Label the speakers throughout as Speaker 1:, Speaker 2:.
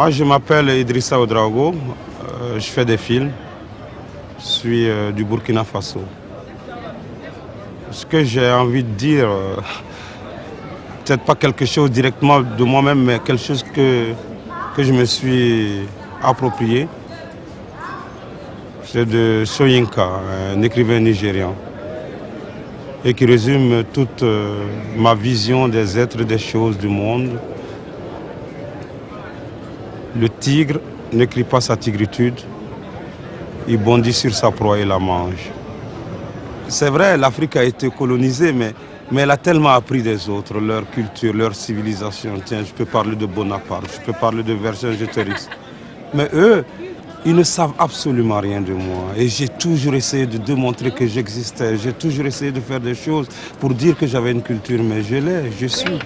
Speaker 1: Je m'appelle Idrissa Ouedraogo, je fais des films, je suis du Burkina Faso. Ce que j'ai envie de dire, peut-être pas quelque chose directement de moi-même, mais quelque chose que je me suis approprié. C'est de Soyinka, un écrivain nigérian, et qui résume toute ma vision des êtres, des choses, du monde. Le tigre ne crie pas sa tigritude, il bondit sur sa proie et la mange. C'est vrai, l'Afrique a été colonisée, mais elle a tellement appris des autres, leur culture, leur civilisation. Tiens, je peux parler de Bonaparte, je peux parler de Vercingétorix. Mais eux, ils ne savent absolument rien de moi. Et j'ai toujours essayé de démontrer que j'existais. J'ai toujours essayé de faire des choses pour dire que j'avais une culture, mais je l'ai, je suis.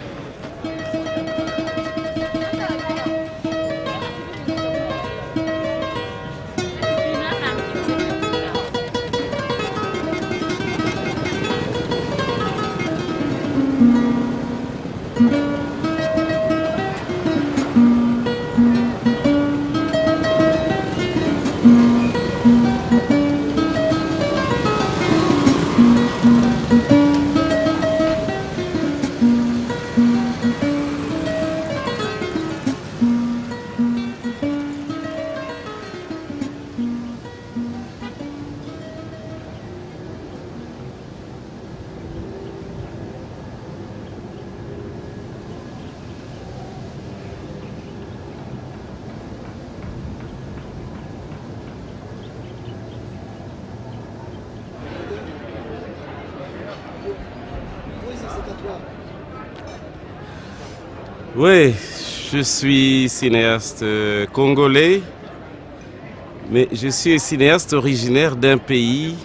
Speaker 2: Oui, je suis cinéaste congolais, mais je suis cinéaste originaire d'un pays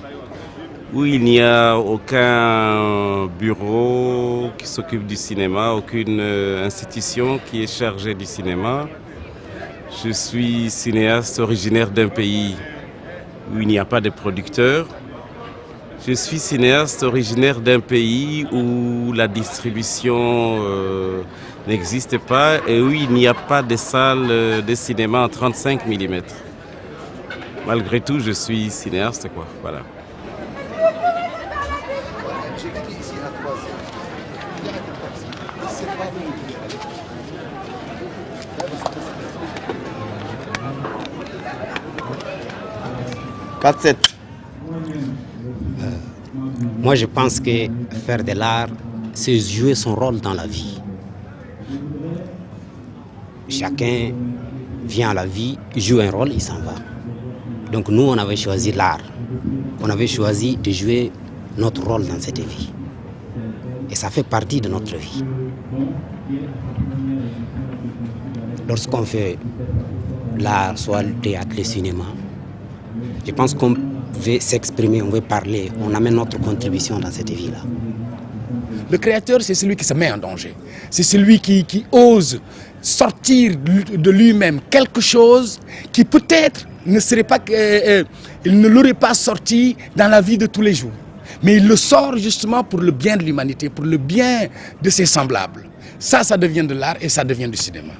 Speaker 2: où il n'y a aucun bureau qui s'occupe du cinéma, aucune institution qui est chargée du cinéma. Je suis cinéaste originaire d'un pays où il n'y a pas de producteurs. Je suis cinéaste originaire d'un pays où la distribution n'existe pas et où il n'y a pas de salle de cinéma en 35 mm. Malgré tout, je suis cinéaste, quoi. Voilà.
Speaker 3: Moi, je pense que faire de l'art, c'est jouer son rôle dans la vie. Chacun vient à la vie, joue un rôle, il s'en va. Donc nous, on avait choisi l'art. On avait choisi de jouer notre rôle dans cette vie. Et ça fait partie de notre vie. Lorsqu'on fait l'art, soit le théâtre, le cinéma, je pense qu'on veut s'exprimer, on veut parler, on amène notre contribution dans cette vie-là.
Speaker 4: Le créateur, c'est celui qui se met en danger. C'est celui qui ose sortir de lui-même quelque chose qui peut-être ne serait pas, il ne l'aurait pas sorti dans la vie de tous les jours. Mais il le sort justement pour le bien de l'humanité, pour le bien de ses semblables. Ça devient de l'art et ça devient du cinéma.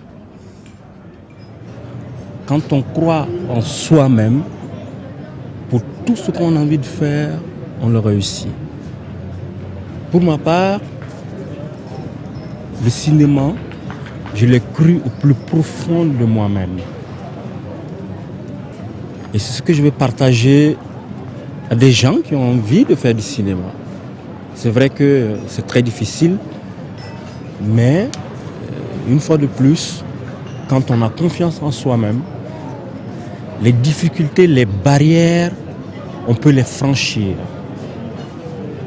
Speaker 5: Quand on croit en soi-même, pour tout ce qu'on a envie de faire, on le réussit. Pour ma part, le cinéma, je l'ai cru au plus profond de moi-même. Et c'est ce que je vais partager à des gens qui ont envie de faire du cinéma. C'est vrai que c'est très difficile, mais une fois de plus, quand on a confiance en soi-même, les difficultés, les barrières, on peut les franchir.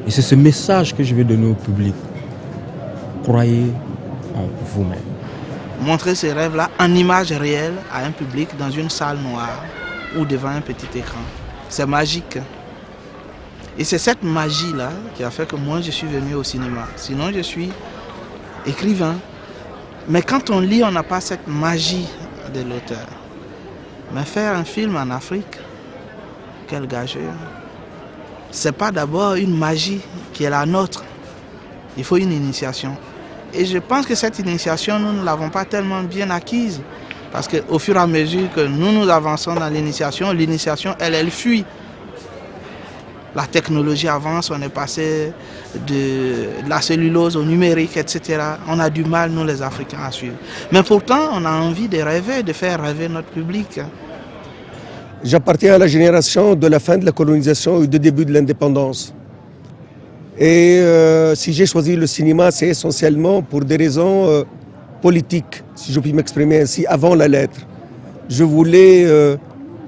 Speaker 5: Et c'est ce message que je vais donner au public. Croyez en vous-même.
Speaker 6: Montrer ces rêves-là en images réelles à un public dans une salle noire ou devant un petit écran. C'est magique. Et c'est cette magie-là qui a fait que moi je suis venu au cinéma. Sinon je suis écrivain. Mais quand on lit, on n'a pas cette magie de l'auteur. Mais faire un film en Afrique, quelle gageure. C'est pas d'abord une magie qui est la nôtre. Il faut une initiation. Et je pense que cette initiation, nous ne l'avons pas tellement bien acquise. Parce qu'au fur et à mesure que nous avançons dans l'initiation, elle fuit. La technologie avance, on est passé de la cellulose au numérique, etc. On a du mal, nous les Africains, à suivre. Mais pourtant, on a envie de rêver, de faire rêver notre public.
Speaker 7: J'appartiens à la génération de la fin de la colonisation et du début de l'indépendance. Et si j'ai choisi le cinéma, c'est essentiellement pour des raisons politiques, si je puis m'exprimer ainsi, avant la lettre. Je voulais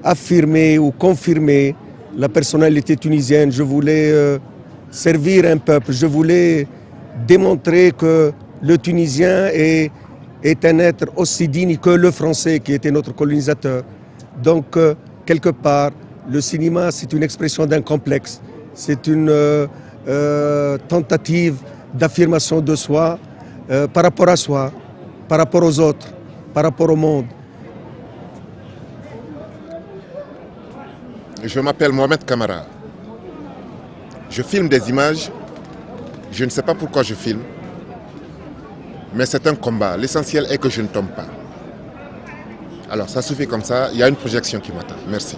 Speaker 7: affirmer ou confirmer la personnalité tunisienne, je voulais servir un peuple, je voulais démontrer que le Tunisien est un être aussi digne que le Français qui était notre colonisateur. Donc, quelque part, le cinéma, c'est une expression d'un complexe, c'est une tentative d'affirmation de soi par rapport à soi, par rapport aux autres, par rapport au monde.
Speaker 8: Je m'appelle Mohamed Kamara. Je filme des images. Je ne sais pas pourquoi je filme. Mais c'est un combat. L'essentiel est que je ne tombe pas. Alors ça suffit comme ça. Il y a une projection qui m'attend. Merci.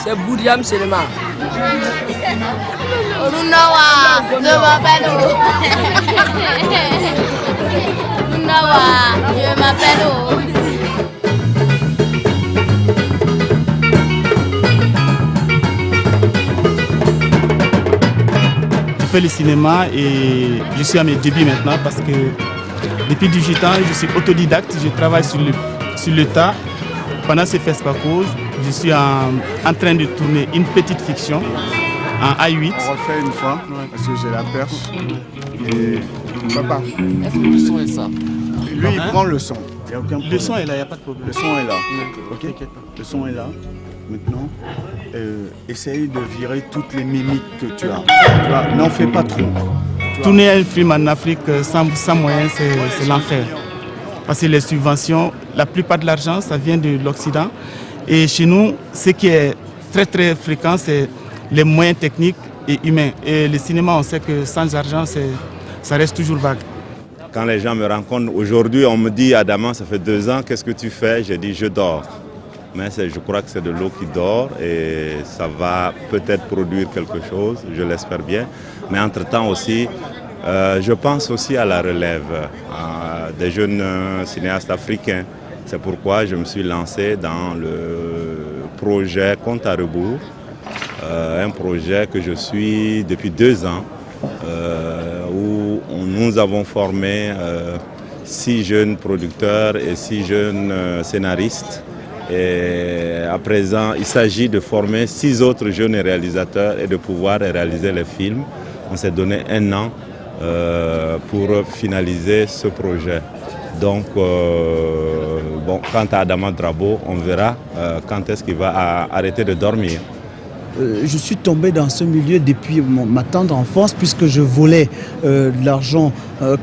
Speaker 9: C'est Bouriam Selema.
Speaker 10: Je m'appelle.
Speaker 11: Je fais le cinéma et je suis à mes débuts maintenant parce que depuis 18 ans, je suis autodidacte, je travaille sur le tas. Pendant ces FESPACO, je suis en train de tourner une petite fiction en A8.
Speaker 12: On refait une fois parce que j'ai la perche. Et papa, est-ce que le son est ça? Lui, il prend le son. Il n'y a aucun problème.
Speaker 11: Le son est là, il n'y a pas de problème.
Speaker 12: Le son est là. Ok. Le son est là. Maintenant, essaye de virer toutes les mimiques que tu as. N'en fais pas trop.
Speaker 11: Tourner un film en Afrique sans moyens, c'est l'enfer. Parce que les subventions, la plupart de l'argent, ça vient de l'Occident. Et chez nous, ce qui est très très fréquent, c'est les moyens techniques et humains. Et le cinéma, on sait que sans argent, ça reste toujours vague.
Speaker 13: Quand les gens me rencontrent, aujourd'hui, on me dit, Adama, ça fait 2 ans, qu'est-ce que tu fais? J'ai dit, je dors. Mais je crois que c'est de l'eau qui dort et ça va peut-être produire quelque chose, je l'espère bien. Mais entre-temps aussi, je pense aussi à la relève des jeunes cinéastes africains. C'est pourquoi je me suis lancé dans le projet Compte à rebours, un projet que je suis depuis 2 ans, où nous avons formé 6 jeunes producteurs et 6 jeunes scénaristes. Et à présent, il s'agit de former 6 autres jeunes réalisateurs et de pouvoir réaliser les films. On s'est donné 1 an pour finaliser ce projet. Donc, quant à Adama Drabo, on verra quand est-ce qu'il va arrêter de dormir.
Speaker 14: Je suis tombé dans ce milieu depuis ma tendre enfance puisque je volais de l'argent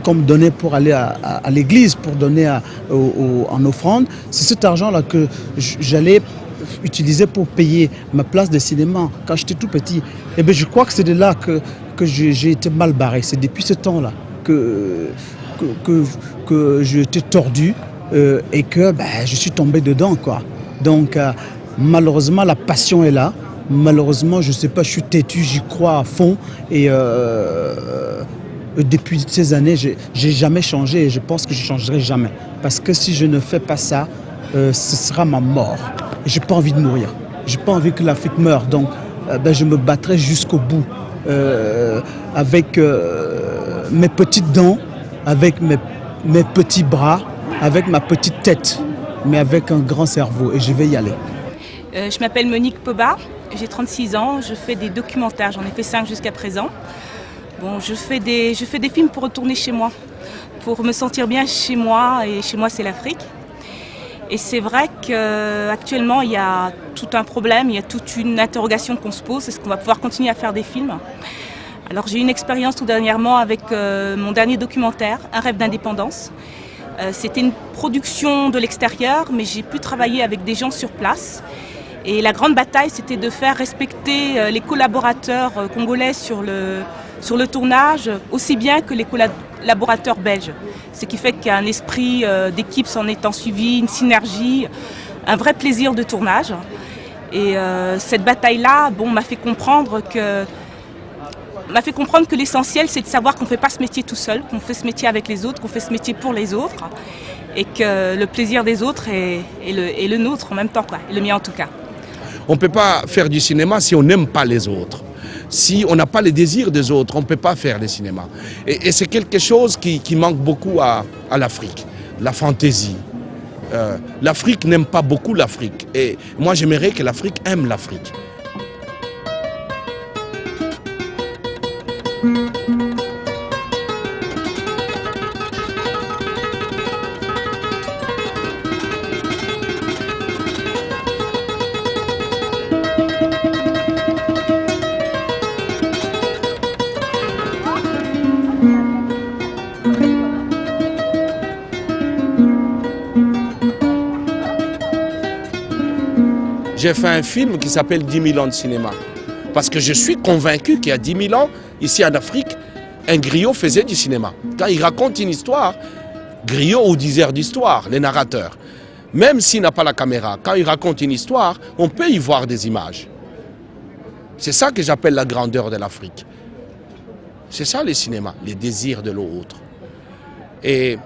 Speaker 14: qu'on me donnait pour aller à l'église, pour donner en offrande. C'est cet argent-là que j'allais utiliser pour payer ma place de cinéma quand j'étais tout petit. Et bien, je crois que c'est de là que j'ai été mal barré. C'est depuis ce temps-là que j'étais tordu et que je suis tombé dedans, quoi. Donc, malheureusement, la passion est là. Malheureusement, je ne sais pas, je suis têtu, j'y crois à fond. Et depuis ces années, je n'ai jamais changé et je pense que je ne changerai jamais. Parce que si je ne fais pas ça, ce sera ma mort. Et je n'ai pas envie de mourir. Je n'ai pas envie que l'Afrique meure. Donc, je me battrai jusqu'au bout. Avec mes petites dents, avec mes petits bras, avec ma petite tête, mais avec un grand cerveau. Et je vais y aller.
Speaker 15: Je m'appelle Monique Poba. J'ai 36 ans, je fais des documentaires, j'en ai fait 5 jusqu'à présent. Bon, je fais des films pour retourner chez moi, pour me sentir bien chez moi, et chez moi c'est l'Afrique. Et c'est vrai qu'actuellement il y a tout un problème, il y a toute une interrogation qu'on se pose, est-ce qu'on va pouvoir continuer à faire des films? Alors j'ai eu une expérience tout dernièrement avec mon dernier documentaire, Un rêve d'indépendance. C'était une production de l'extérieur, mais j'ai pu travailler avec des gens sur place. Et la grande bataille, c'était de faire respecter les collaborateurs congolais sur le tournage, aussi bien que les collaborateurs belges. Ce qui fait qu'il y a un esprit d'équipe s'en étant suivi, une synergie, un vrai plaisir de tournage. Et cette bataille-là, m'a fait comprendre que l'essentiel, c'est de savoir qu'on ne fait pas ce métier tout seul, qu'on fait ce métier avec les autres, qu'on fait ce métier pour les autres, et que le plaisir des autres est le nôtre en même temps, quoi, le mien en tout cas.
Speaker 4: On ne peut pas faire du cinéma si on n'aime pas les autres. Si on n'a pas les désirs des autres, on ne peut pas faire du cinéma. Et c'est quelque chose qui manque beaucoup à l'Afrique, la fantaisie. L'Afrique n'aime pas beaucoup l'Afrique. Et moi, j'aimerais que l'Afrique aime l'Afrique. J'ai fait un film qui s'appelle 10 000 ans de cinéma. Parce que je suis convaincu qu'il y a 10 000 ans, ici en Afrique, un griot faisait du cinéma. Quand il raconte une histoire, griot ou diseur d'histoire, les narrateurs, même s'il n'a pas la caméra, quand il raconte une histoire, on peut y voir des images. C'est ça que j'appelle la grandeur de l'Afrique. C'est ça le cinéma, les désirs de l'autre. Et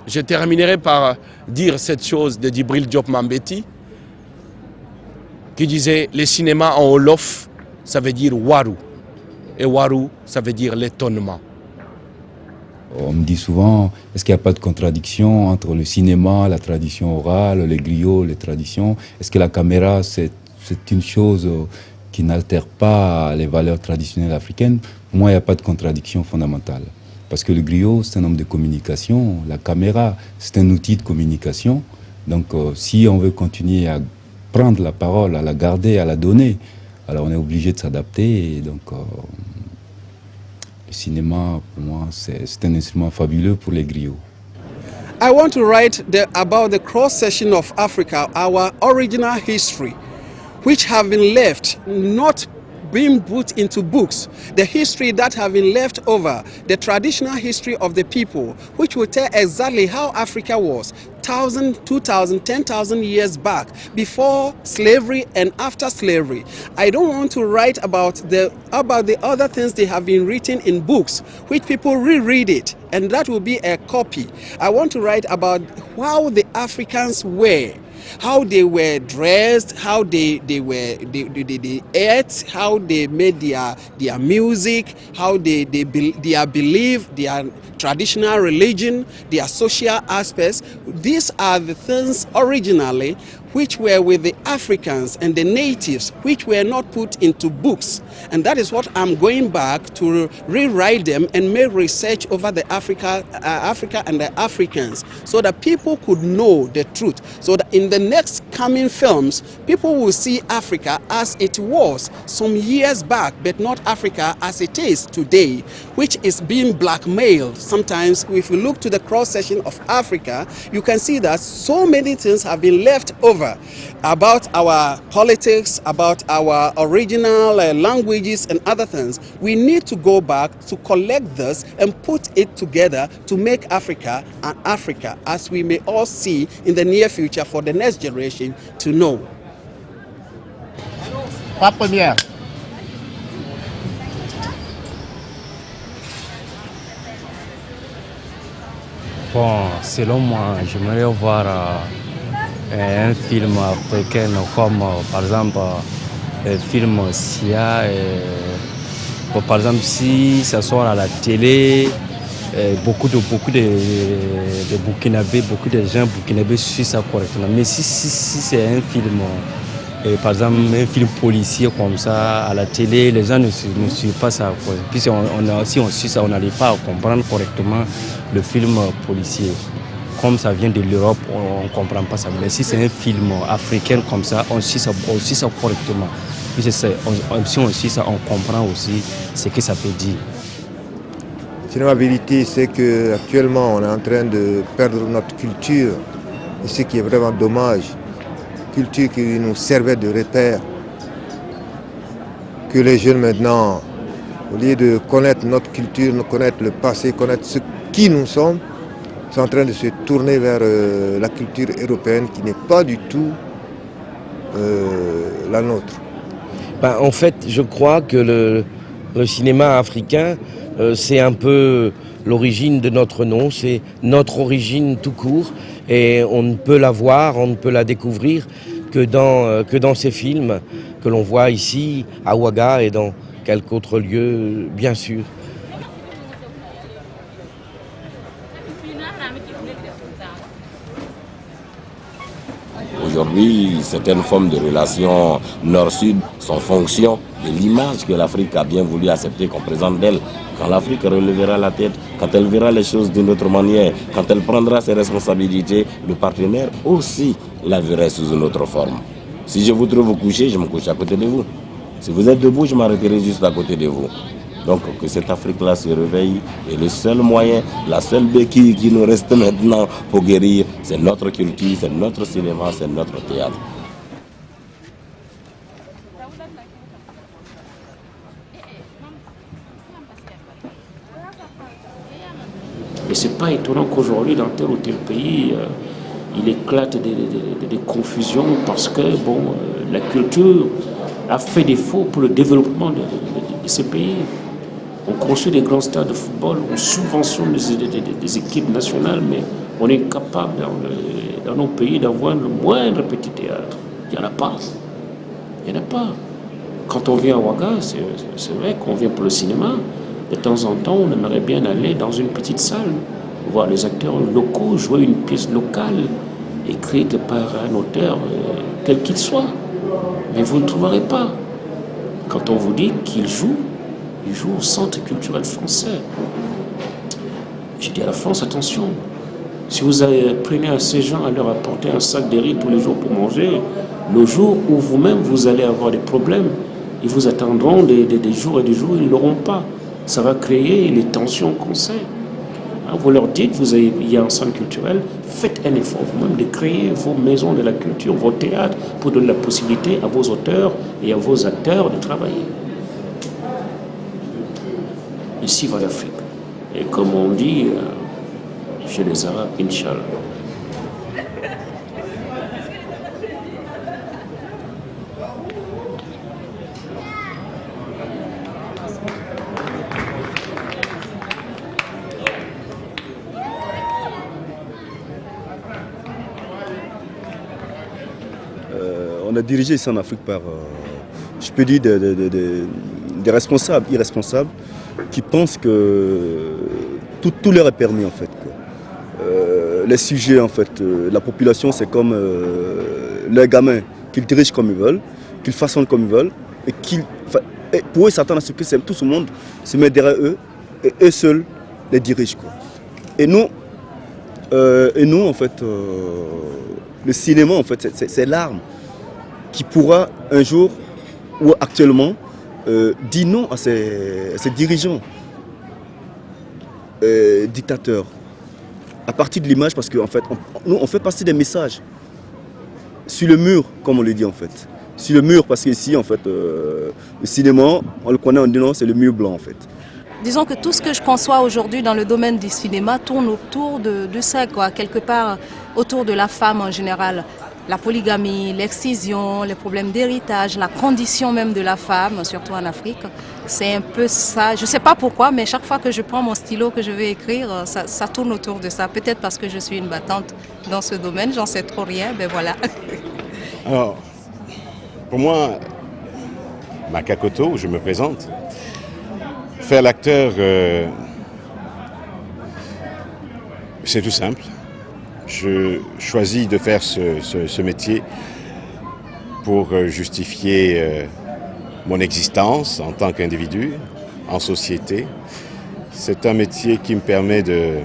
Speaker 4: je terminerai par dire cette chose de Djibril Diop Mambéty, qui disait « le cinéma en wolof, ça veut dire waru ». Et waru, ça veut dire l'étonnement.
Speaker 10: On me dit souvent, est-ce qu'il n'y a pas de contradiction entre le cinéma, la tradition orale, les griots, les traditions? Est-ce que la caméra, c'est une chose qui n'altère pas les valeurs traditionnelles africaines? Pour moi, il n'y a pas de contradiction fondamentale. Parce que le griot, c'est un homme de communication. La caméra, c'est un outil de communication. Donc, si on veut continuer à prendre la parole, à la garder, à la donner, alors on est obligé de s'adapter. Et donc, le cinéma, pour moi, c'est un instrument fabuleux pour les griots.
Speaker 16: I want to write about the cross-section of Africa, our original history, which have been left, not being put into books, the history that have been left over, the traditional history of the people, which will tell exactly how Africa was 1,000, 2,000, 10,000 years back, before slavery and after slavery. I don't want to write about the other things they have been written in books, which people reread it, and that will be a copy. I want to write about how the Africans were, how they were dressed, how they ate, how they made their music, how their belief, their traditional religion, their social aspects. These are the things originally which were with the Africans and the natives, which were not put into books. And that is what I'm going back to rewrite them and make research over the Africa and the Africans, so that people could know the truth. So that in the next coming films, people will see Africa as it was some years back, but not Africa as it is today, which is being blackmailed. Sometimes, if you look to the cross-section of Africa, you can see that so many things have been left over about our politics, about our original languages and other things. We need to go back to collect this and put it together to make Africa an Africa, as we may all see in the near future, for the next generation to know.
Speaker 17: Pas première.
Speaker 18: Bon, selon moi, j'aimerais voir un film africain comme par exemple le film Sia. Par exemple, si ça sort à la télé, beaucoup de Burkinabés, beaucoup de gens burkinabés suivent ça correctement. Mais si c'est un film, par exemple un film policier comme ça à la télé, les gens ne suivent pas ça. Puis si on suit ça, on n'arrive pas à comprendre correctement le film policier. Comme ça vient de l'Europe, on ne comprend pas ça. Mais si c'est un film africain comme ça, on suit ça correctement. Puis si on suit ça, on comprend aussi ce que ça peut dire.
Speaker 19: Sinon, la vérité, c'est qu'actuellement, on est en train de perdre notre culture. Et ce qui est vraiment dommage. culture qui nous servait de repère, que les jeunes maintenant, au lieu de connaître notre culture, de connaître le passé, connaître qui nous sommes, sont en train de se tourner vers la culture européenne qui n'est pas du tout la nôtre.
Speaker 17: En fait, je crois que le cinéma africain, c'est un peu l'origine de notre nom, c'est notre origine tout court, et on ne peut la voir, on ne peut la découvrir que dans ces films que l'on voit ici, à Ouaga et dans quelques autres lieux, bien sûr.
Speaker 20: Aujourd'hui, certaines formes de relations nord-sud sont fonction de l'image que l'Afrique a bien voulu accepter qu'on présente d'elle. Quand l'Afrique relèvera la tête, quand elle verra les choses d'une autre manière, quand elle prendra ses responsabilités, le partenaire aussi la verra sous une autre forme. Si je vous trouve couché, je me couche à côté de vous. Si vous êtes debout, je m'arrêterai juste à côté de vous. Donc que cette Afrique-là se réveille et le seul moyen, la seule béquille qui nous reste maintenant pour guérir, c'est notre culture, c'est notre cinéma, c'est notre théâtre.
Speaker 21: Et ce n'est pas étonnant qu'aujourd'hui, dans tel ou tel pays, il éclate des confusions parce que la culture a fait défaut pour le développement de ces pays. On construit des grands stades de football, on subventionne des équipes nationales, mais on est capable dans nos pays d'avoir le moindre petit théâtre. Il n'y en a pas. Il n'y en a pas. Quand on vient à Ouaga, c'est vrai qu'on vient pour le cinéma. De temps en temps, on aimerait bien aller dans une petite salle, voir les acteurs locaux jouer une pièce locale, écrite par un auteur, quel qu'il soit. Mais vous ne trouverez pas. Quand on vous dit qu'il joue, il joue au Centre culturel français. Je dis à la France, attention, si vous prenez à ces gens à leur apporter un sac de riz tous les jours pour manger, le jour où vous-même vous allez avoir des problèmes, ils vous attendront des jours et des jours, ils ne l'auront pas. Ça va créer les tensions qu'on sait. Vous leur dites, il y a un centre culturel, faites un effort vous-même de créer vos maisons de la culture, vos théâtres, pour donner la possibilité à vos auteurs et à vos acteurs de travailler. Ici va l'Afrique. Et comme on dit chez les Arabes, Inch'Allah.
Speaker 22: On a dirigé ici en Afrique par, je peux dire, des responsables, irresponsables, qui pensent que tout leur est permis en fait. Les sujets en fait, la population c'est comme les gamins, qu'ils dirigent comme ils veulent, qu'ils façonnent comme ils veulent, et pour eux ils s'attendent à ce que tout ce monde se mette derrière eux et eux seuls les dirigent. Et nous en fait, le cinéma en fait c'est l'arme qui pourra un jour ou actuellement dire non à ces dirigeants dictateurs à partir de l'image, parce qu'en fait on fait passer des messages sur le mur, comme on le dit en fait, sur le mur, parce qu'ici en fait le cinéma on le connaît, on dit non, c'est le mur blanc en fait.
Speaker 23: Disons que tout ce que je conçois aujourd'hui dans le domaine du cinéma tourne autour de ça, quoi, quelque part autour de la femme en général. La polygamie, l'excision, les problèmes d'héritage, la condition même de la femme, surtout en Afrique. C'est un peu ça. Je ne sais pas pourquoi, mais chaque fois que je prends mon stylo, que je vais écrire, ça tourne autour de ça. Peut-être parce que je suis une battante dans ce domaine, j'en sais trop rien, ben voilà.
Speaker 24: Alors, pour moi, Makakoto, je me présente. Faire l'acteur, c'est tout simple. Je choisis de faire ce métier pour justifier mon existence en tant qu'individu, en société. C'est un métier qui me permet de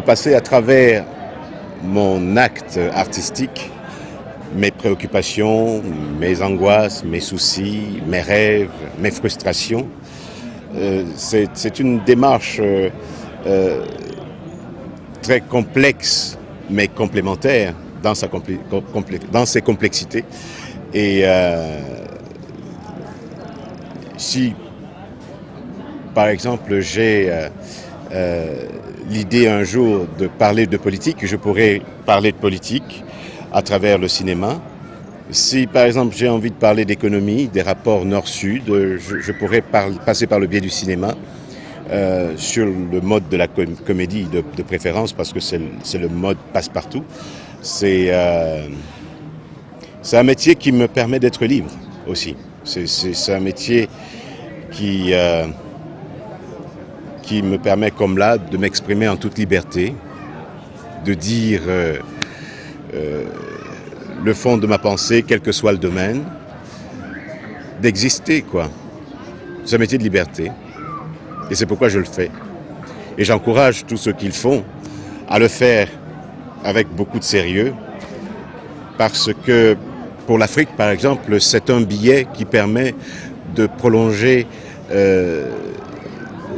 Speaker 24: passer à travers mon acte artistique, mes préoccupations, mes angoisses, mes soucis, mes rêves, mes frustrations. C'est une démarche très complexe mais complémentaire dans ses complexités. Et si, par exemple, j'ai l'idée un jour de parler de politique, je pourrais parler de politique à travers le cinéma. Si, par exemple, j'ai envie de parler d'économie, des rapports nord-sud, je pourrais passer par le biais du cinéma sur le mode de la comédie de préférence, parce que c'est le mode passe-partout. C'est un métier qui me permet d'être libre aussi. C'est un métier qui me permet, comme là, de m'exprimer en toute liberté, de dire le fond de ma pensée, quel que soit le domaine, d'exister, quoi. C'est un métier de liberté. Et c'est pourquoi je le fais. Et j'encourage tous ceux qui le font à le faire avec beaucoup de sérieux, parce que pour l'Afrique, par exemple, c'est un billet qui permet de prolonger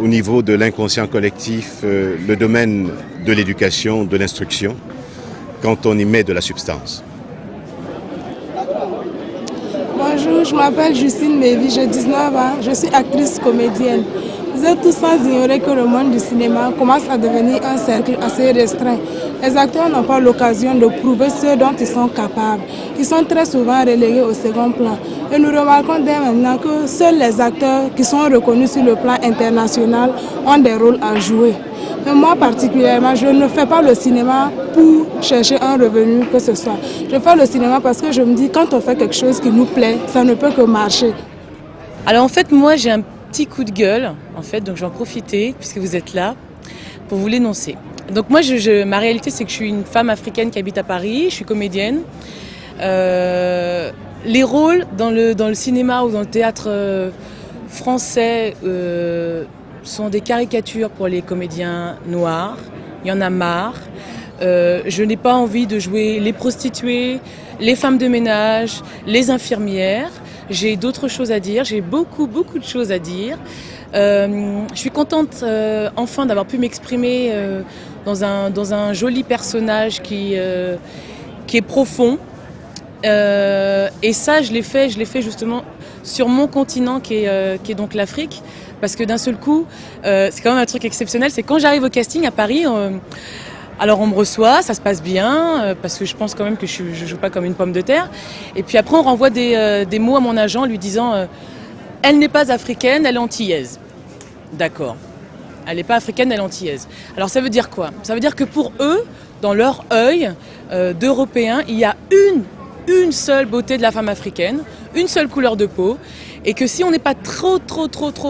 Speaker 24: au niveau de l'inconscient collectif le domaine de l'éducation, de l'instruction, quand on y met de la substance.
Speaker 1: Bonjour, je m'appelle Justine Mévi, j'ai 19 ans, je suis actrice comédienne. Vous êtes tous sans ignorer que le monde du cinéma commence à devenir un cercle assez restreint. Les acteurs n'ont pas l'occasion de prouver ce dont ils sont capables. Ils sont très souvent relégués au second plan. Et nous remarquons dès maintenant que seuls les acteurs qui sont reconnus sur le plan international ont des rôles à jouer. Mais moi particulièrement, je ne fais pas le cinéma pour chercher un revenu que ce soit. Je fais le cinéma parce que je me dis, quand on fait quelque chose qui nous plaît, ça ne peut que marcher.
Speaker 2: Alors en fait, moi j'ai un petit coup de gueule, en fait, donc je vais en profiter, puisque vous êtes là, pour vous l'énoncer. Donc moi, ma réalité, c'est que je suis une femme africaine qui habite à Paris, je suis comédienne. Les rôles dans le cinéma ou dans le théâtre français sont des caricatures pour les comédiens noirs. Il y en a marre. Je n'ai pas envie de jouer les prostituées, les femmes de ménage, les infirmières. J'ai d'autres choses à dire, j'ai beaucoup de choses à dire. Je suis contente enfin d'avoir pu m'exprimer dans un joli personnage qui est profond. Et ça, je l'ai fait justement sur mon continent qui est donc l'Afrique. Parce que d'un seul coup, c'est quand même un truc exceptionnel, c'est quand j'arrive au casting à Paris, alors on me reçoit, ça se passe bien, parce que je pense quand même que je joue pas comme une pomme de terre. Et puis après, on renvoie des mots à mon agent lui disant elle n'est pas africaine, elle est antillaise. D'accord. Elle n'est pas africaine, elle est antillaise. Alors ça veut dire quoi? Ça veut dire que pour eux, dans leur œil d'Européens, il y a une seule beauté de la femme africaine, une seule couleur de peau, et que si on n'est pas trop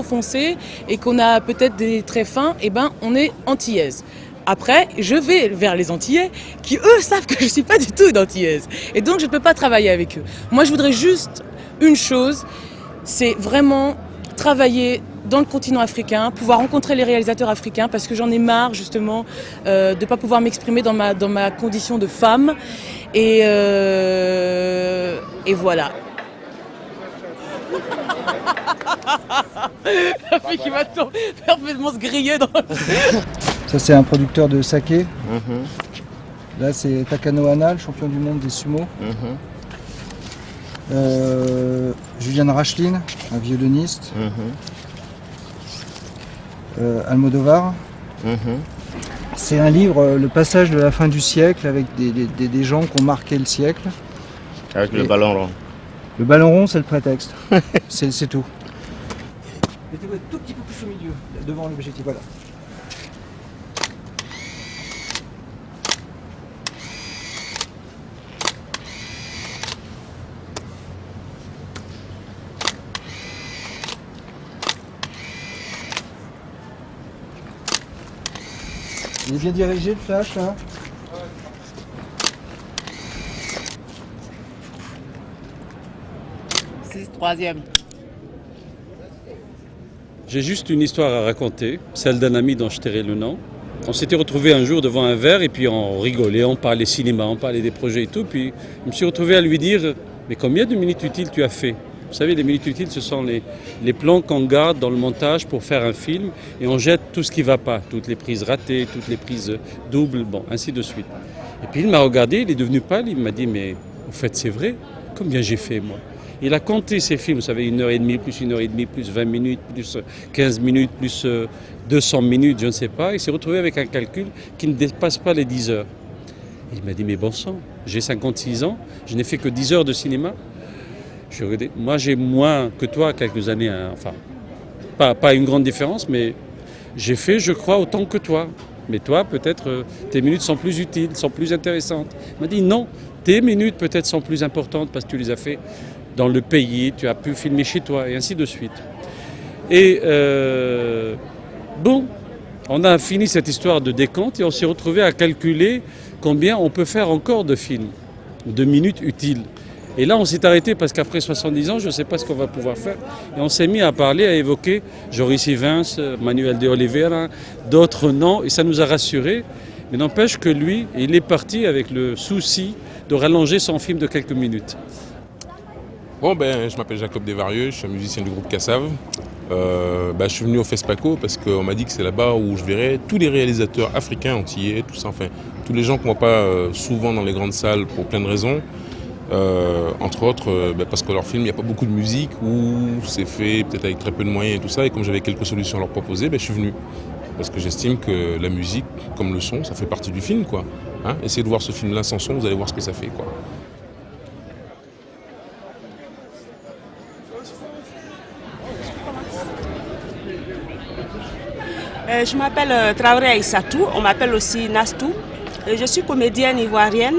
Speaker 2: foncé et qu'on a peut-être des traits fins, eh ben on est antillaise. Après, je vais vers les Antillais qui, eux, savent que je ne suis pas du tout une Antillaise. Et donc, je ne peux pas travailler avec eux. Moi, je voudrais juste une chose, c'est vraiment travailler dans le continent africain, pouvoir rencontrer les réalisateurs africains, parce que j'en ai marre, justement, de ne pas pouvoir m'exprimer dans ma condition de femme. Et voilà. La fille qui va parfaitement se griller dans...
Speaker 3: Ça, c'est un producteur de saké. Là, c'est Takano Hana, le champion du monde des sumo. Julian Rachlin, un violoniste. Almodovar. C'est un livre, le passage de la fin du siècle, avec des gens qui ont marqué le siècle.
Speaker 13: Avec le ballon rond.
Speaker 3: Le ballon rond, c'est le prétexte. C'est tout. Mettez-vous un tout petit peu plus au milieu, devant l'objectif. Voilà. Il est bien dirigé le flash là.
Speaker 5: Troisième.
Speaker 25: J'ai juste une histoire à raconter, celle d'un ami dont je tairai le nom. On s'était retrouvés un jour devant un verre et puis on rigolait, on parlait cinéma, on parlait des projets et tout. Puis je me suis retrouvé à lui dire « Mais combien de minutes utiles tu as fait ?» Vous savez, les minutes utiles, ce sont les plans qu'on garde dans le montage pour faire un film et on jette tout ce qui ne va pas, toutes les prises ratées, toutes les prises doubles, bon, ainsi de suite. Et puis il m'a regardé, il est devenu pâle, il m'a dit mais en fait c'est vrai, combien j'ai fait moi? Il a compté ses films, vous savez, 1h30, plus 1h30, plus 20 minutes, plus 15 minutes, plus 200 minutes, je ne sais pas. Il s'est retrouvé avec un calcul qui ne dépasse pas les 10 heures. Il m'a dit mais bon sang, j'ai 56 ans, je n'ai fait que 10 heures de cinéma. Moi j'ai moins que toi quelques années, hein, enfin pas une grande différence, mais j'ai fait je crois autant que toi. Mais toi peut-être tes minutes sont plus utiles, sont plus intéressantes. Il m'a dit non, tes minutes peut-être sont plus importantes parce que tu les as fait dans le pays, tu as pu filmer chez toi et ainsi de suite. Et bon, on a fini cette histoire de décompte et on s'est retrouvé à calculer combien on peut faire encore de films, de minutes utiles. Et là, on s'est arrêté parce qu'après 70 ans, je ne sais pas ce qu'on va pouvoir faire. Et on s'est mis à parler, à évoquer Joris Ivens, Manuel de Oliveira, d'autres noms, et ça nous a rassurés. Mais n'empêche que lui, il est parti avec le souci de rallonger son film de quelques minutes.
Speaker 5: Bon, je m'appelle Jacob Desvarieux, je suis un musicien du groupe Cassav. Je suis venu au FESPACO parce qu'on m'a dit que c'est là-bas où je verrais tous les réalisateurs africains, antillais, tout ça, enfin, tous les gens qu'on ne voit pas souvent dans les grandes salles pour plein de raisons. Entre autres parce que leur film, il n'y a pas beaucoup de musique ou c'est fait peut-être avec très peu de moyens et tout ça. Et comme j'avais quelques solutions à leur proposer, je suis venu. Parce que j'estime que la musique, comme le son, ça fait partie du film, quoi. Hein, essayez de voir ce film-là sans son, vous allez voir ce que ça fait, quoi.
Speaker 6: Je m'appelle Traoré Aïssatou, on m'appelle aussi Nastou. Je suis comédienne ivoirienne.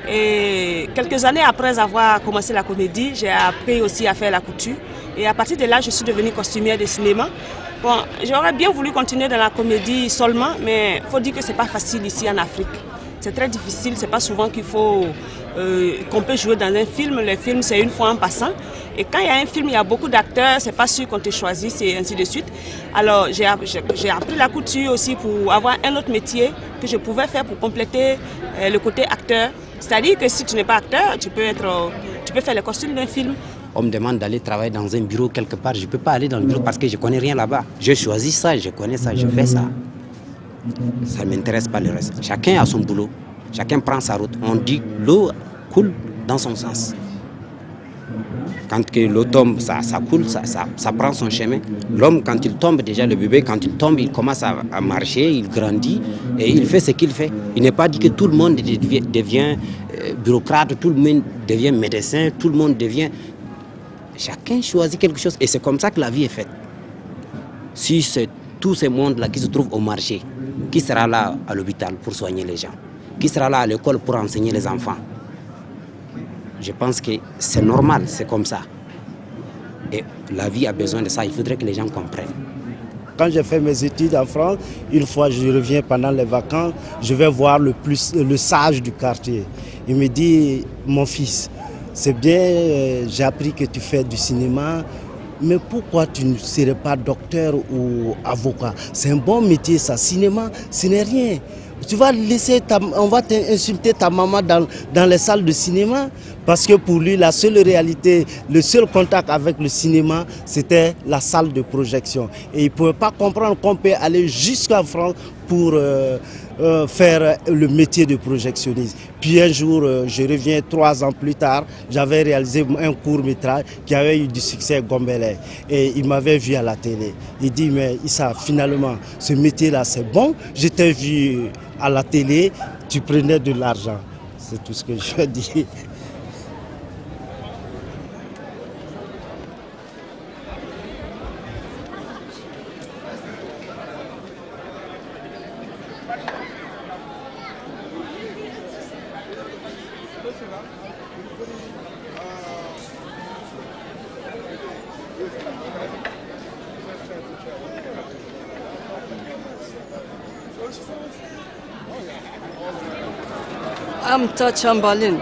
Speaker 6: Et quelques années après avoir commencé la comédie, j'ai appris aussi à faire la couture. Et à partir de là, je suis devenue costumière de cinéma. Bon, j'aurais bien voulu continuer dans la comédie seulement, mais il faut dire que ce n'est pas facile ici en Afrique. C'est très difficile, c'est pas souvent qu'on peut jouer dans un film. Le film, c'est une fois en passant. Et quand il y a un film, il y a beaucoup d'acteurs, c'est pas sûr qu'on te choisisse et ainsi de suite. Alors j'ai appris la couture aussi pour avoir un autre métier que je pouvais faire pour compléter le côté acteur. C'est-à-dire que si tu n'es pas acteur, tu peux faire le costume d'un film.
Speaker 7: On me demande d'aller travailler dans un bureau quelque part. Je ne peux pas aller dans le bureau parce que je ne connais rien là-bas. Je choisis ça, je connais ça, je fais ça. Ça ne m'intéresse pas le reste. Chacun a son boulot. Chacun prend sa route. On dit l'eau coule dans son sens. Quand l'eau tombe, ça coule, ça prend son chemin. L'homme, quand il tombe, déjà le bébé, quand il tombe, il commence à marcher, il grandit et il fait ce qu'il fait. Il n'est pas dit que tout le monde devient bureaucrate, tout le monde devient médecin, tout le monde devient... Chacun choisit quelque chose et c'est comme ça que la vie est faite. Si c'est tous ces mondes-là qui se trouvent au marché, qui sera là à l'hôpital pour soigner les gens? Qui sera là à l'école pour enseigner les enfants? Je pense que c'est normal, c'est comme ça. Et la vie a besoin de ça, il faudrait que les gens comprennent.
Speaker 8: Quand j'ai fait mes études en France, une fois je reviens pendant les vacances, je vais voir le sage du quartier. Il me dit, mon fils, c'est bien, j'ai appris que tu fais du cinéma, mais pourquoi tu ne serais pas docteur ou avocat? C'est un bon métier ça, cinéma, ce n'est rien. Tu vas laisser on va insulter ta maman dans les salles de cinéma parce que pour lui, la seule réalité, le seul contact avec le cinéma, c'était la salle de projection. Et il ne pouvait pas comprendre qu'on peut aller jusqu'en France pour faire le métier de projectionniste. Puis un jour, je reviens 3 ans plus tard, j'avais réalisé un court-métrage qui avait eu du succès à Gombele. Et il m'avait vu à la télé. Il dit, mais Issa, finalement, ce métier-là, c'est bon. Je t'ai vu à la télé, tu prenais de l'argent. C'est tout ce que je dis.
Speaker 9: I'm Ta Chamberlain,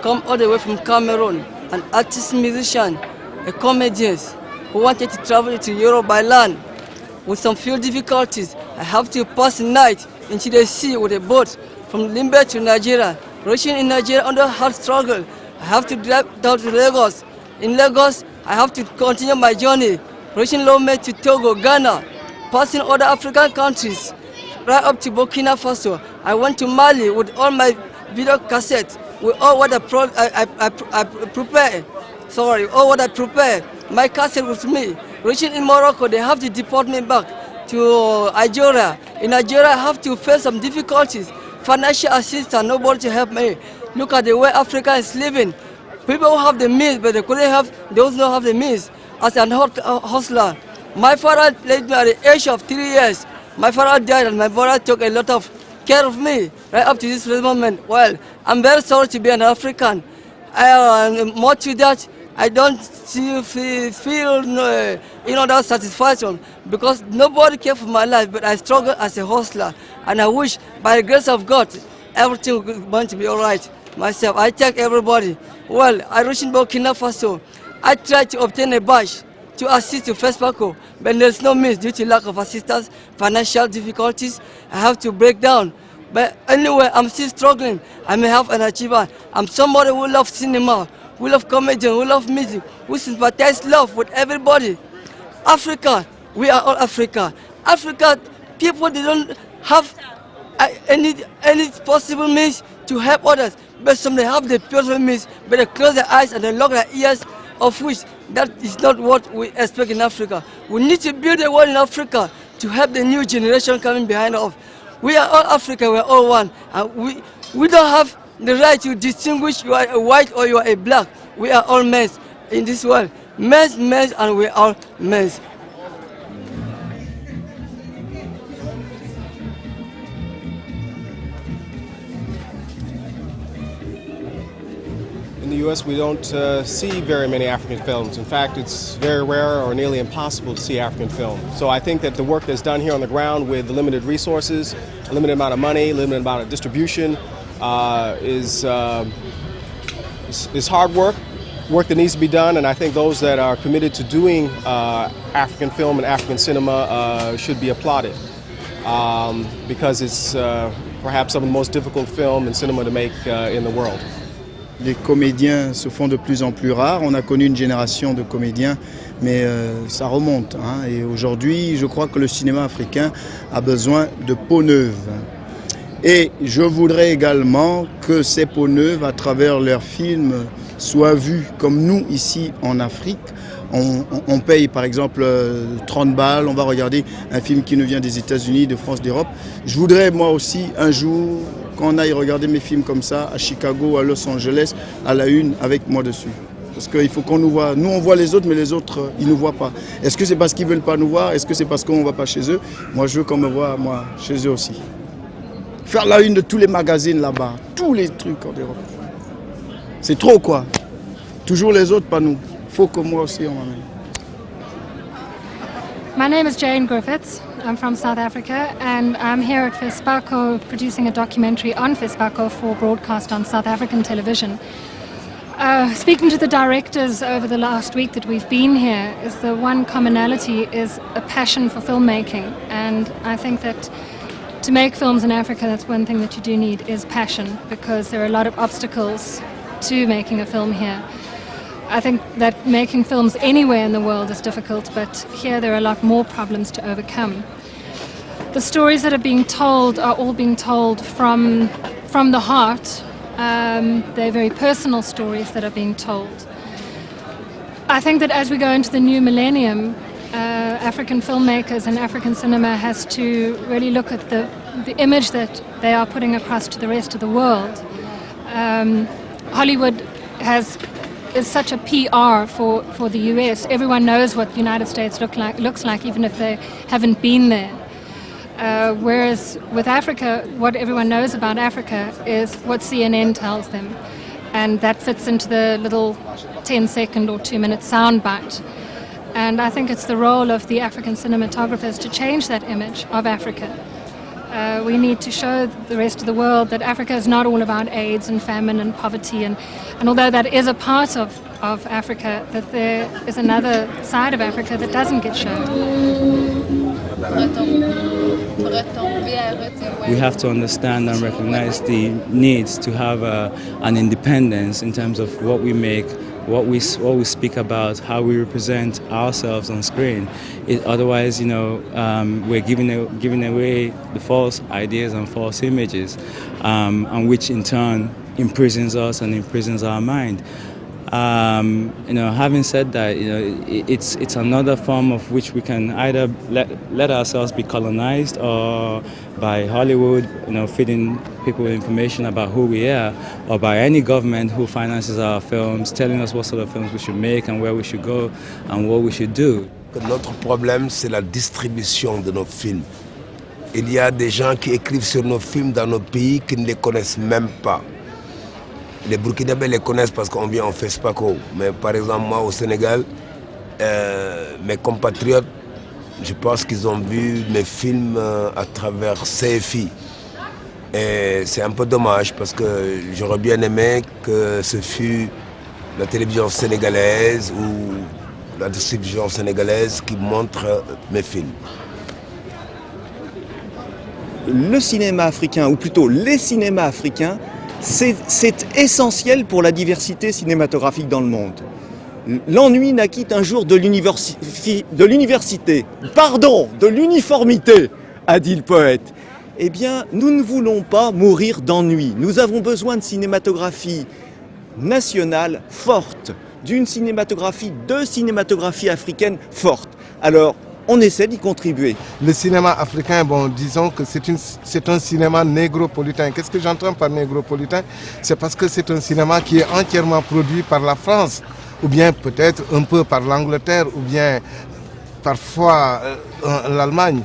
Speaker 9: come all the way from Cameroon, an artist, musician, a comedian who wanted to travel to Europe by land. With some few difficulties, I have to pass the night into the sea with a boat from Limbe to Nigeria. Reaching in Nigeria under hard struggle, I have to drive down to Lagos. In Lagos, I have to continue my journey, reaching Lomé to Togo, Ghana, passing other African countries, right up to Burkina Faso. I went to Mali with all my video cassettes, with all what I prepared. Sorry, all what I prepared. My cassette with me. Reaching in Morocco, they have to deport me back to Nigeria. In Nigeria, I have to face some difficulties. Financial assistance, nobody to help me. Look at the way Africa is living. People who have the means, but they couldn't have, they also don't have the means. As an hustler, my father left me at the age of 3 years. My father died and my brother took a lot of care of me right up to this moment. Well, I'm very sorry to be an African. More to that, I don't feel that satisfaction because nobody cared for my life, but I struggle as a hustler. And I wish, by the grace of God, everything is going to be all right. Myself, I thank everybody. Well, I reached in Burkina Faso. I tried to obtain a badge to assist to FESPACO, but there's no means due to lack of assistance, financial difficulties. I have to break down. But anyway, I'm still struggling. I may have an achiever. I'm somebody who loves cinema, who loves comedy, who loves music, who sympathizes love with everybody. Africa, we are all Africa. Africa, people, they don't have any possible means to help others, but some they have the possible means, but they close their eyes and they lock their ears, of which that is not what we expect in Africa. We need to build a world in Africa to help the new generation coming behind us. We are all Africa, we are all one. And we don't have the right to distinguish you are a white or you are a black. We are all men in this world. Men, and we are all men.
Speaker 4: In the U.S., we don't see very many African films. In fact, it's very rare or nearly impossible to see African film. So I think that the work that's done here on the ground with limited resources, a limited amount of money, limited amount of distribution is hard work that needs to be done. And I think those that are committed to doing African film and African cinema should be applauded because it's perhaps some of the most difficult film and cinema to make in the world.
Speaker 11: Les comédiens se font de plus en plus rares. On a connu une génération de comédiens, mais ça remonte. Et aujourd'hui, je crois que le cinéma africain a besoin de peau neuve. Et je voudrais également que ces peaux neuves, à travers leurs films, soient vues comme nous, ici en Afrique. On paye par exemple 30 balles, on va regarder un film qui nous vient des États-Unis, de France, d'Europe. Je voudrais moi aussi un jour qu'on aille regarder mes films comme ça à Chicago, à Los Angeles, à la une avec moi dessus. Parce qu'il faut qu'on nous voit. Nous on voit les autres, mais les autres ils ne nous voient pas. Est-ce que c'est parce qu'ils ne veulent pas nous voir? Est-ce que c'est parce qu'on ne va pas chez eux? Moi je veux qu'on me voit moi chez eux aussi. Faire la une de tous les magazines là-bas, tous les trucs en Europe. C'est trop quoi. Toujours les autres, pas nous. Faut que moi aussi on m'amène.
Speaker 12: My name is Jane Griffiths. I'm from South Africa and I'm here at FESPACO producing a documentary on FESPACO for broadcast on South African television. Speaking to the directors over the last week that we've been here, is the one commonality is a passion for filmmaking, and I think that to make films in Africa, that's one thing that you do need is passion, because there are a lot of obstacles to making a film here. I think that making films anywhere in the world is difficult, but here there are a lot more problems to overcome. The stories that are being told are all being told from the heart. They're very personal stories that are being told. I think that as we go into the new millennium, African filmmakers and African cinema has to really look at the image that they are putting across to the rest of the world. Hollywood is such a PR for the US. Everyone knows what the United States looks like, even if they haven't been there. Whereas with Africa, what everyone knows about Africa is what CNN tells them. And that fits into the little 10-second or 2-minute soundbite. And I think it's the role of the African cinematographers to change that image of Africa. We need to show the rest of the world that Africa is not all about AIDS and famine and poverty, and although that is a part of Africa, that there is another side of Africa that doesn't get shown.
Speaker 18: We have to understand and recognize the needs to have an independence in terms of what we make, what we speak about, how we represent ourselves on screen. Otherwise, we're giving away the false ideas and false images, and which in turn imprisons us and imprisons our mind. Having said that, it's another form of which we can either let ourselves be colonized or by Hollywood, feeding people information about who we are, or by any government who finances our films, telling us what sort of films we should make and where we should go and what we should do.
Speaker 10: Notre problème, c'est la distribution de nos films. Il y a des gens qui écrivent sur nos films dans nos pays qui ne les connaissent même pas. Les Burkinabés les connaissent parce qu'on vient en FESPACO. Mais par exemple, moi au Sénégal, mes compatriotes, je pense qu'ils ont vu mes films à travers CFI. Et c'est un peu dommage parce que j'aurais bien aimé que ce fût la télévision sénégalaise ou la distribution sénégalaise qui montre mes films.
Speaker 14: Le cinéma africain, ou plutôt les cinémas africains, c'est essentiel pour la diversité cinématographique dans le monde. L'ennui naquit un jour de l'uniformité, a dit le poète. Eh bien, nous ne voulons pas mourir d'ennui. Nous avons besoin de cinématographie nationale forte, de cinématographie africaine forte. Alors, on essaie d'y contribuer.
Speaker 15: Le cinéma africain, disons que c'est un cinéma négropolitain. Qu'est-ce que j'entends par négropolitain? C'est parce que c'est un cinéma qui est entièrement produit par la France, ou bien peut-être un peu par l'Angleterre, ou bien parfois l'Allemagne.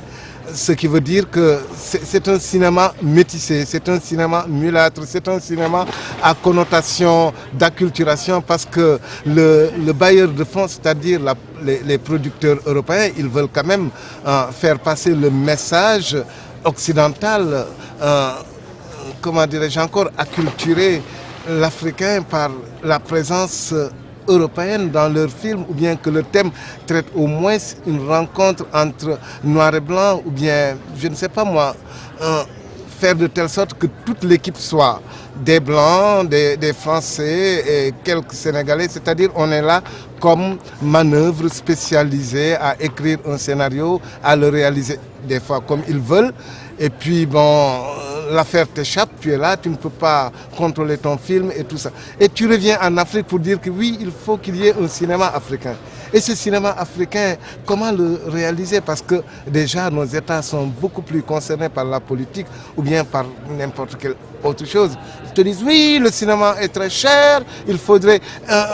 Speaker 15: Ce qui veut dire que c'est un cinéma métissé, c'est un cinéma mulâtre, c'est un cinéma à connotation d'acculturation parce que le bailleur de fonds, c'est-à-dire les producteurs européens, ils veulent quand même faire passer le message occidental, comment dirais-je encore, acculturer l'Africain par la présence européenne dans leurs films, ou bien que le thème traite au moins une rencontre entre noir et blanc, ou bien, je ne sais pas moi, faire de telle sorte que toute l'équipe soit des blancs, des Français et quelques Sénégalais, c'est-à-dire on est là comme manœuvre spécialisée à écrire un scénario, à le réaliser des fois comme ils veulent, et puis l'affaire t'échappe, tu es là, tu ne peux pas contrôler ton film et tout ça. Et tu reviens en Afrique pour dire que oui, il faut qu'il y ait un cinéma africain. Et ce cinéma africain, comment le réaliser? Parce que déjà, nos États sont beaucoup plus concernés par la politique ou bien par n'importe quelle autre chose. Ils te disent, oui, le cinéma est très cher, il faudrait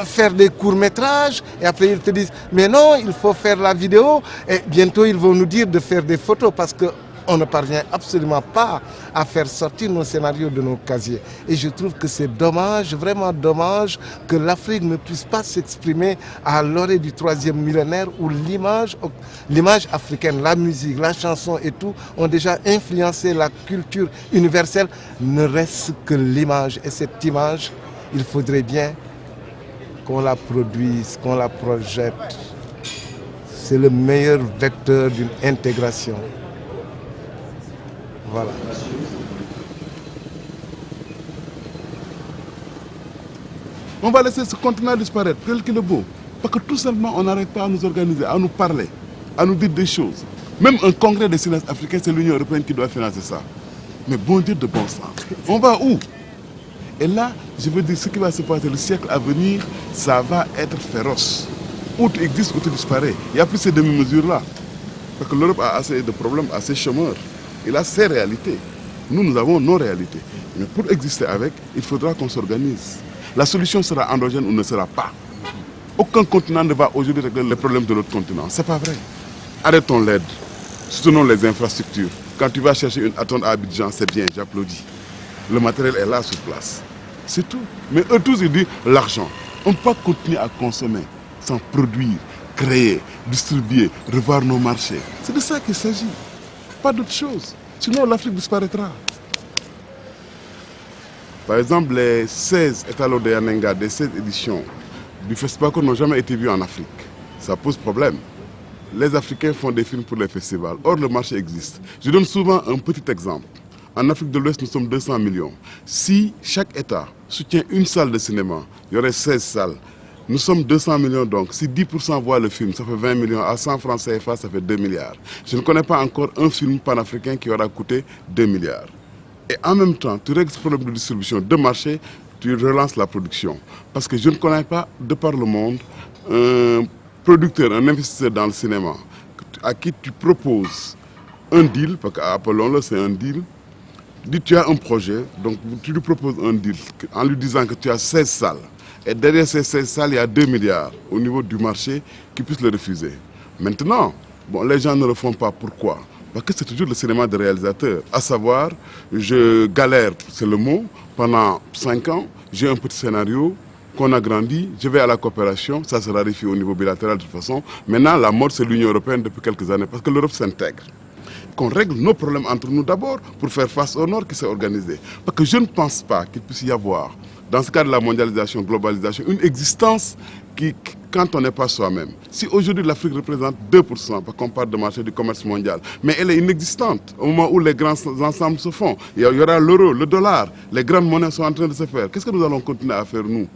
Speaker 15: faire des courts-métrages. Et après, ils te disent, mais non, il faut faire la vidéo. Et bientôt, ils vont nous dire de faire des photos parce que on ne parvient absolument pas à faire sortir nos scénarios de nos casiers. Et je trouve que c'est dommage, vraiment dommage, que l'Afrique ne puisse pas s'exprimer à l'orée du 3e millénaire où l'image africaine, la musique, la chanson et tout ont déjà influencé la culture universelle. Ne reste que l'image. Et cette image, il faudrait bien qu'on la produise, qu'on la projette. C'est le meilleur vecteur d'une intégration. Voilà.
Speaker 16: On va laisser ce continent disparaître, tel qu'il est beau. Parce que tout simplement, on n'arrête pas à nous organiser, à nous parler, à nous dire des choses. Même un congrès des cinéastes africains, c'est l'Union européenne qui doit financer ça. Mais bon Dieu de bon sens. On va où? Et là, je veux dire, ce qui va se passer le siècle à venir, ça va être féroce. Où tu existes, où tu disparais. Il n'y a plus ces demi-mesures-là. Parce que l'Europe a assez de problèmes, assez chômeurs. Il a ses réalités. Nous avons nos réalités. Mais pour exister avec, il faudra qu'on s'organise. La solution sera endogène ou ne sera pas. Aucun continent ne va aujourd'hui régler les problèmes de notre continent. C'est pas vrai. Arrêtons l'aide. Soutenons les infrastructures. Quand tu vas chercher une attente à Abidjan, c'est bien, j'applaudis. Le matériel est là sur place. C'est tout. Mais eux tous, ils disent l'argent. On ne peut pas continuer à consommer sans produire, créer, distribuer, revoir nos marchés. C'est de ça qu'il s'agit. Pas d'autre chose. Sinon, l'Afrique disparaîtra. Par exemple, les 16 étalons de Yanenga, des 16 éditions du FESPACO n'ont jamais été vus en Afrique. Ça pose problème. Les Africains font des films pour les festivals. Or, le marché existe. Je donne souvent un petit exemple. En Afrique de l'Ouest, nous sommes 200 millions. Si chaque État soutient une salle de cinéma, il y aurait 16 salles. Nous sommes 200 millions donc. Si 10% voient le film, ça fait 20 millions. À 100 francs CFA, ça fait 2 milliards. Je ne connais pas encore un film panafricain qui aura coûté 2 milliards. Et en même temps, tu règles ce problème de distribution, de marché, tu relances la production. Parce que je ne connais pas, de par le monde, un producteur, un investisseur dans le cinéma à qui tu proposes un deal, parce qu'appelons-le, c'est un deal. Dis, tu as un projet, donc tu lui proposes un deal en lui disant que tu as 16 salles. Et derrière ces 16 salles, il y a 2 milliards au niveau du marché qui puissent le refuser. Maintenant, bon, les gens ne le font pas. Pourquoi? Parce que c'est toujours le cinéma des réalisateurs. À savoir, je galère, c'est le mot, pendant 5 ans, j'ai un petit scénario qu'on agrandit, je vais à la coopération, ça se raréfie au niveau bilatéral de toute façon. Maintenant, la mode, c'est l'Union européenne depuis quelques années, parce que l'Europe s'intègre. Qu'on règle nos problèmes entre nous d'abord pour faire face au Nord qui s'est organisé. Parce que je ne pense pas qu'il puisse y avoir, dans ce cas de la mondialisation, globalisation, une existence qui, quand on n'est pas soi-même. Si aujourd'hui l'Afrique représente 2%, parce qu'on parle de marché du commerce mondial, mais elle est inexistante au moment où les grands ensembles se font. Il y aura l'euro, le dollar, les grandes monnaies sont en train de se faire. Qu'est-ce que nous allons continuer à faire nous?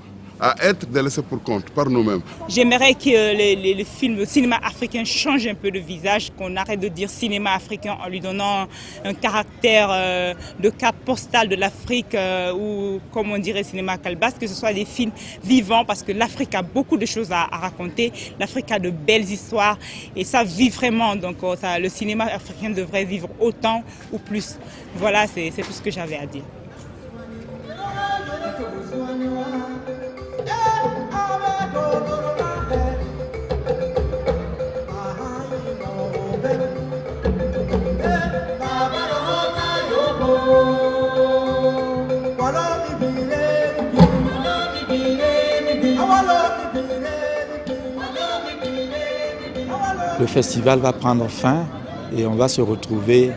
Speaker 16: À être délaissés pour compte par nous-mêmes.
Speaker 17: J'aimerais que le cinéma africain change un peu de visage, qu'on arrête de dire cinéma africain en lui donnant un caractère de carte postale de l'Afrique ou comme on dirait cinéma calebasse, que ce soit des films vivants parce que l'Afrique a beaucoup de choses à raconter, l'Afrique a de belles histoires et ça vit vraiment, donc le cinéma africain devrait vivre autant ou plus. Voilà, c'est tout ce que j'avais à dire.
Speaker 19: Le festival va prendre fin et on va se retrouver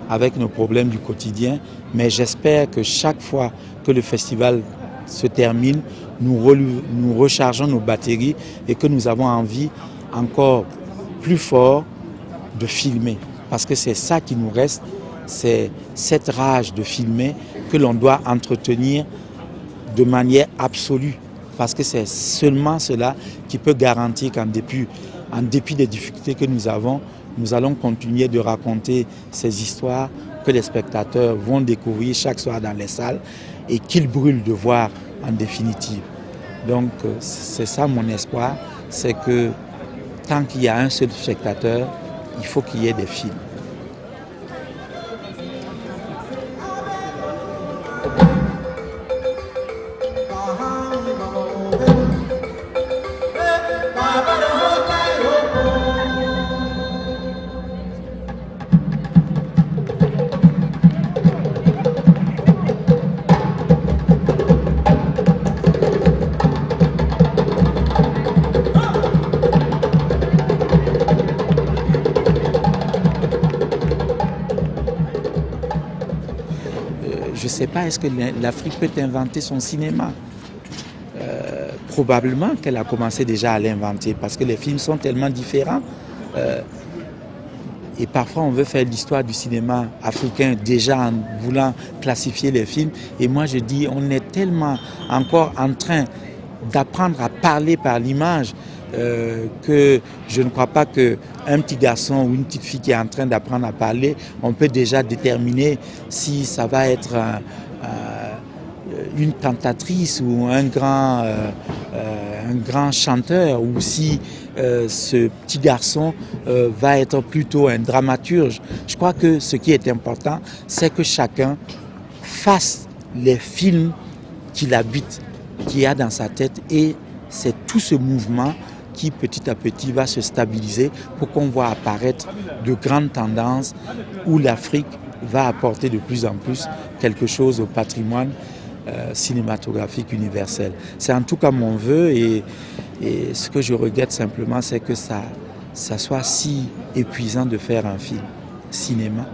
Speaker 19: avec nos problèmes du quotidien. Mais j'espère que chaque fois que le festival se termine, nous rechargeons nos batteries et que nous avons envie encore plus fort de filmer. Parce que c'est ça qui nous reste, c'est cette rage de filmer que l'on doit entretenir de manière absolue. Parce que c'est seulement cela qui peut garantir qu'en dépit des difficultés que nous avons, nous allons continuer de raconter ces histoires que les spectateurs vont découvrir chaque soir dans les salles et qu'ils brûlent de voir en définitive. Donc c'est ça mon espoir, c'est que tant qu'il y a un seul spectateur, il faut qu'il y ait des films. Je ne sais pas, est-ce que l'Afrique peut inventer son cinéma? Probablement qu'elle a commencé déjà à l'inventer parce que les films sont tellement différents. Et parfois on veut faire l'histoire du cinéma africain déjà en voulant classifier les films. Et moi je dis, on est tellement encore en train d'apprendre à parler par l'image que je ne crois pas qu'un petit garçon ou une petite fille qui est en train d'apprendre à parler, on peut déjà déterminer si ça va être une cantatrice ou un grand chanteur, ou si ce petit garçon va être plutôt un dramaturge. Je crois que ce qui est important, c'est que chacun fasse les films qu'il habite, qu'il a dans sa tête, et c'est tout ce mouvement qui petit à petit va se stabiliser pour qu'on voit apparaître de grandes tendances où l'Afrique va apporter de plus en plus quelque chose au patrimoine cinématographique universel. C'est en tout cas mon vœu, et ce que je regrette simplement, c'est que ça soit si épuisant de faire un film cinéma,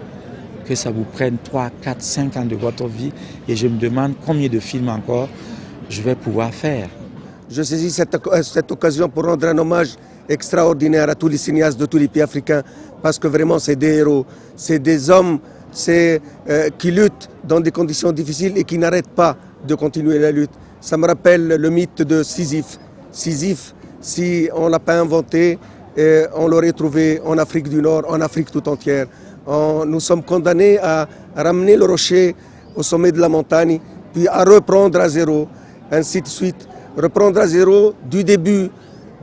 Speaker 19: que ça vous prenne 3, 4, 5 ans de votre vie, et je me demande combien de films encore je vais pouvoir faire.
Speaker 20: Je saisis cette occasion pour rendre un hommage extraordinaire à tous les cinéastes de tous les pays africains, parce que vraiment c'est des héros, c'est des hommes qui luttent dans des conditions difficiles et qui n'arrêtent pas de continuer la lutte. Ça me rappelle le mythe de Sisyphe, Sisyphe, si on ne l'a pas inventé, on l'aurait trouvé en Afrique du Nord, en Afrique tout entière. Nous sommes condamnés à ramener le rocher au sommet de la montagne, puis à reprendre à zéro, ainsi de suite. Reprendre à zéro du début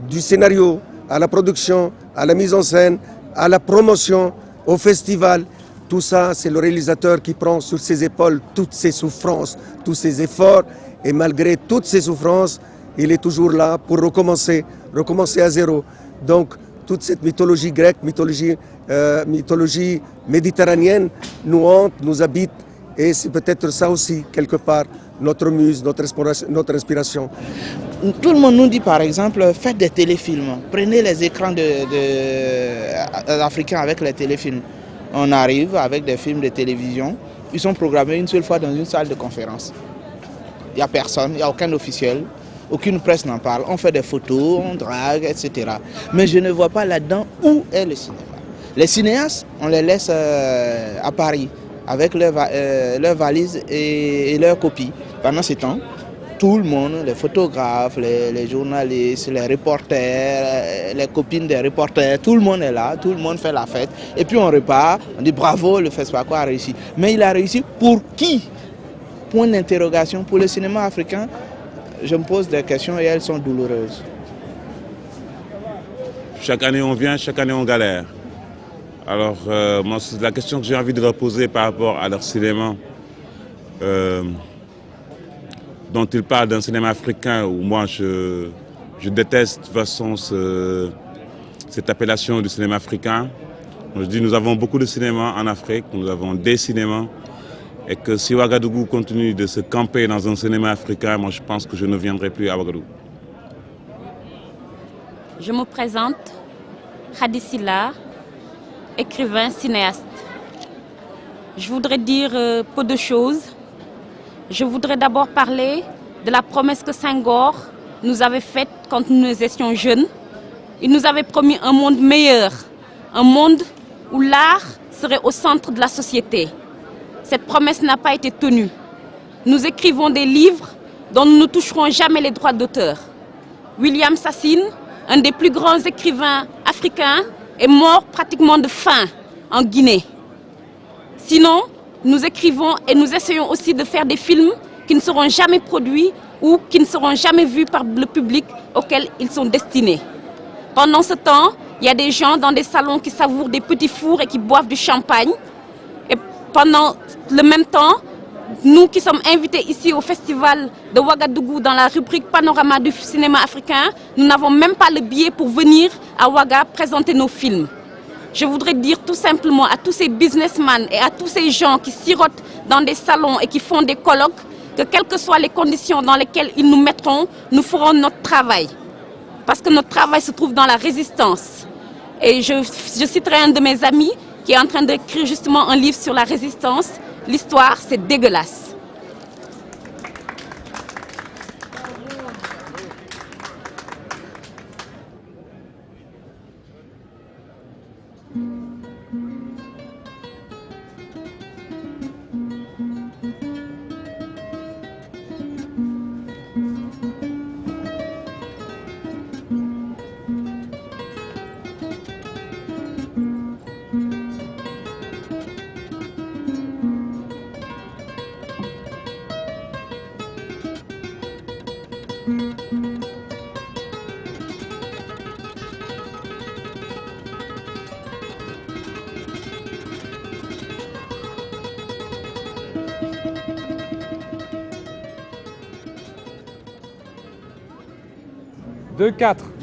Speaker 20: du scénario, à la production, à la mise en scène, à la promotion, au festival. Tout ça, c'est le réalisateur qui prend sur ses épaules toutes ses souffrances, tous ses efforts. Et malgré toutes ces souffrances, il est toujours là pour recommencer à zéro. Donc, toute cette mythologie grecque, mythologie méditerranéenne nous hante, nous habite. Et c'est peut-être ça aussi, quelque part, notre muse, notre inspiration.
Speaker 1: Tout le monde nous dit par exemple, faites des téléfilms, prenez les écrans africains avec les téléfilms. On arrive avec des films de télévision, ils sont programmés une seule fois dans une salle de conférence. Il n'y a personne, il n'y a aucun officiel, aucune presse n'en parle, on fait des photos, on drague, etc. Mais je ne vois pas là-dedans où est le cinéma. Les cinéastes, on les laisse à Paris, avec leurs valises et leurs copies. Pendant ce temps, tout le monde, les photographes, les journalistes, les reporters, les copines des reporters, tout le monde est là, tout le monde fait la fête. Et puis on repart, on dit bravo, le FESPACO a réussi. Mais il a réussi pour qui? Point d'interrogation. Pour le cinéma africain, je me pose des questions et elles sont douloureuses.
Speaker 13: Chaque année on vient, chaque année on galère. Alors, moi, c'est la question que j'ai envie de reposer par rapport à leur cinéma, dont ils parlent d'un cinéma africain, où moi, je déteste de toute façon cette appellation du cinéma africain. Je dis, nous avons beaucoup de cinéma en Afrique, nous avons des cinémas, et que si Ouagadougou continue de se camper dans un cinéma africain, moi, je pense que je ne viendrai plus à Ouagadougou.
Speaker 21: Je me présente, Hadi Silla, écrivain, cinéaste. Je voudrais dire peu de choses. Je voudrais d'abord parler de la promesse que Senghor nous avait faite quand nous étions jeunes. Il nous avait promis un monde meilleur, un monde où l'art serait au centre de la société. Cette promesse n'a pas été tenue. Nous écrivons des livres dont nous ne toucherons jamais les droits d'auteur. William Sassine, un des plus grands écrivains africains, est mort pratiquement de faim en Guinée. Sinon, nous écrivons et nous essayons aussi de faire des films qui ne seront jamais produits ou qui ne seront jamais vus par le public auquel ils sont destinés. Pendant ce temps, il y a des gens dans des salons qui savourent des petits fours et qui boivent du champagne. Et pendant le même temps, nous qui sommes invités ici au festival de Ouagadougou dans la rubrique Panorama du cinéma africain, nous n'avons même pas le billet pour venir à Ouaga présenter nos films. Je voudrais dire tout simplement à tous ces businessmen et à tous ces gens qui sirotent dans des salons et qui font des colloques que quelles que soient les conditions dans lesquelles ils nous mettront, nous ferons notre travail. Parce que notre travail se trouve dans la résistance. Et je citerai un de mes amis qui est en train d'écrire justement un livre sur la résistance. L'histoire, c'est dégueulasse.
Speaker 22: Deux, 4.